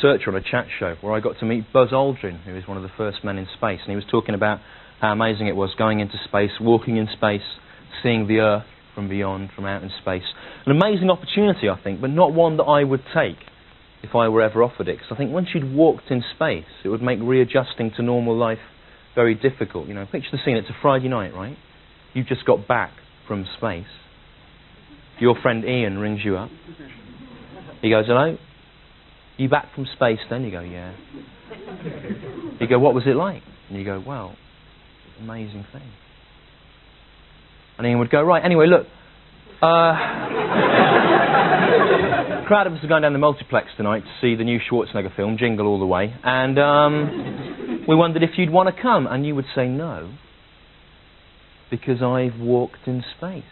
researcher on a chat show where I got to meet Buzz Aldrin, who is one of the first men in space, and he was talking about how amazing it was going into space, walking in space, seeing the Earth from beyond, from out in space. An amazing opportunity, I think, but not one that I would take if I were ever offered it, because I think once you'd walked in space, it would make readjusting to normal life very difficult. You know, picture the scene, it's a Friday night, right? You've just got back from space. Your friend Ian rings you up. He goes, hello? You back from space then? You go, yeah. You go, what was it like? And you go, well, amazing thing. And Ian would go, right, anyway, look. A crowd of us are going down the multiplex tonight to see the new Schwarzenegger film, Jingle All the Way, and we wondered if you'd want to come. And you would say no, because I've walked in space.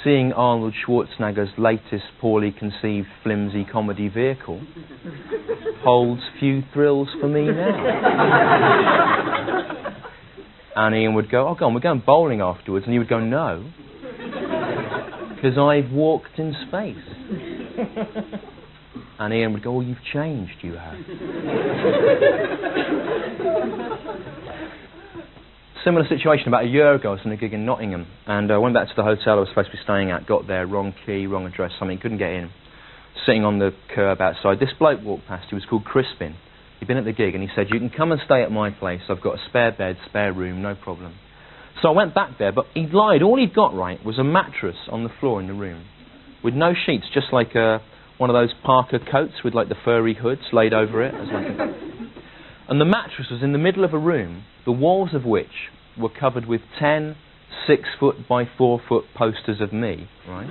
Seeing Arnold Schwarzenegger's latest poorly conceived flimsy comedy vehicle holds few thrills for me now. And Ian would go, oh, go on, we're going bowling afterwards. And he would go, no, because I've walked in space. And Ian would go, oh, you've changed, you have. Similar situation about a year ago. I was in a gig in Nottingham, and I went back to the hotel I was supposed to be staying at, got there, wrong key, wrong address, something, couldn't get in. Sitting on the curb outside, this bloke walked past. He was called Crispin. He'd been at the gig, and he said, you can come and stay at my place. I've got a spare bed, spare room, no problem. So I went back there, but he'd lied. All he'd got right was a mattress on the floor in the room, with no sheets, just like one of those Parker coats with like the furry hoods laid over it. And the mattress was in the middle of a room, the walls of which were covered with 10 6-foot by 4-foot posters of me, right?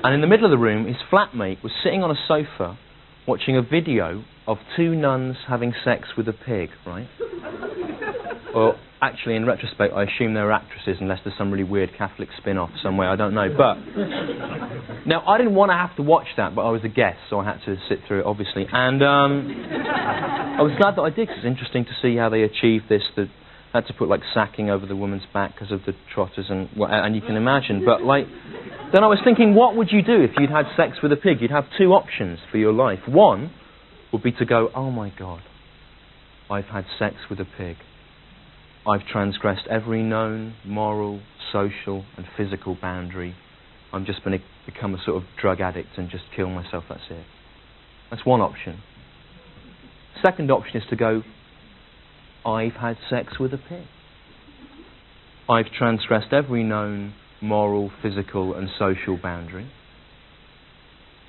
And in the middle of the room, his flatmate was sitting on a sofa watching a video of 2 nuns having sex with a pig, right? Or actually, in retrospect, I assume they were actresses, unless there's some really weird Catholic spin-off somewhere, I don't know. But now, I didn't want to have to watch that, but I was a guest, so I had to sit through it, obviously. And I was glad that I did, because it's interesting to see how they achieved this. They had to put like sacking over the woman's back because of the trotters, and you can imagine. But like, then I was thinking, what would you do if you'd had sex with a pig? You'd have 2 options for your life. One would be to go, oh my God, I've had sex with a pig. I've transgressed every known moral, social and physical boundary. I'm just going to become a sort of drug addict and just kill myself, that's it. That's one option. Second option is to go, I've had sex with a pig. I've transgressed every known moral, physical and social boundary.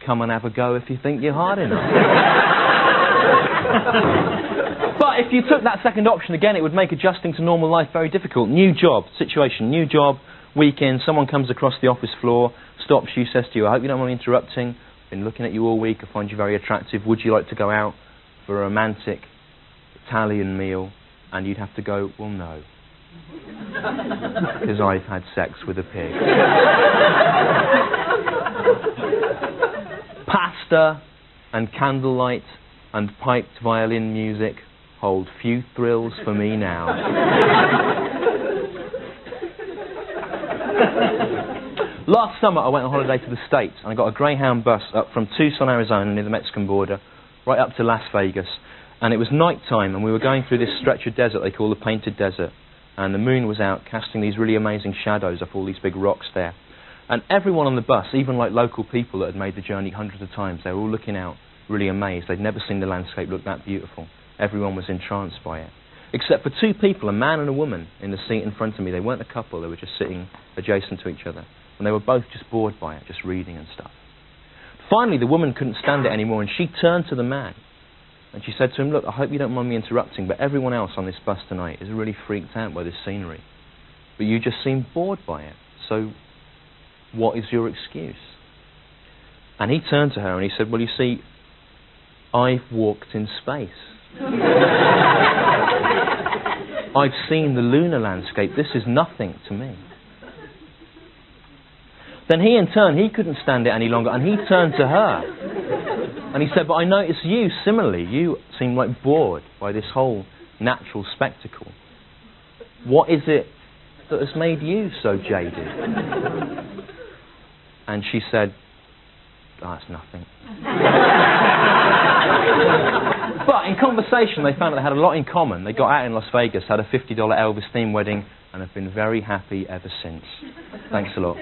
Come and have a go if you think you're hard enough. But if you took that second option, again, it would make adjusting to normal life very difficult. New job, situation, new job, weekend, someone comes across the office floor, stops you, says to you, I hope you don't mind me interrupting. I've been looking at you all week, I find you very attractive. Would you like to go out for a romantic Italian meal? And you'd have to go, well, no. Because I've had sex with a pig. Pasta and candlelight and piped violin music hold few thrills for me now. Last summer I went on holiday to the States, and I got a Greyhound bus up from Tucson, Arizona, near the Mexican border, right up to Las Vegas. And it was night time, and we were going through this stretch of desert they call the Painted Desert. And the moon was out, casting these really amazing shadows off all these big rocks there. And everyone on the bus, even like local people that had made the journey hundreds of times, they were all looking out really amazed. They'd never seen the landscape look that beautiful. Everyone was entranced by it. Except for 2 people, a man and a woman, in the seat in front of me. They weren't a couple, they were just sitting adjacent to each other. And they were both just bored by it, just reading and stuff. Finally, the woman couldn't stand it anymore, and she turned to the man. And she said to him, look, I hope you don't mind me interrupting, but everyone else on this bus tonight is really freaked out by this scenery. But you just seem bored by it. So, what is your excuse? And he turned to her and he said, well, you see, I've walked in space. I've seen the lunar landscape. This is nothing to me. Then he, in turn, he couldn't stand it any longer, and he turned to her. And he said, but I notice you, similarly, you seem like bored by this whole natural spectacle. What is it that has made you so jaded? And she said, oh, that's nothing. But in conversation, they found that they had a lot in common. They got out in Las Vegas, had a $50 Elvis-themed wedding, and have been very happy ever since. Thanks a lot.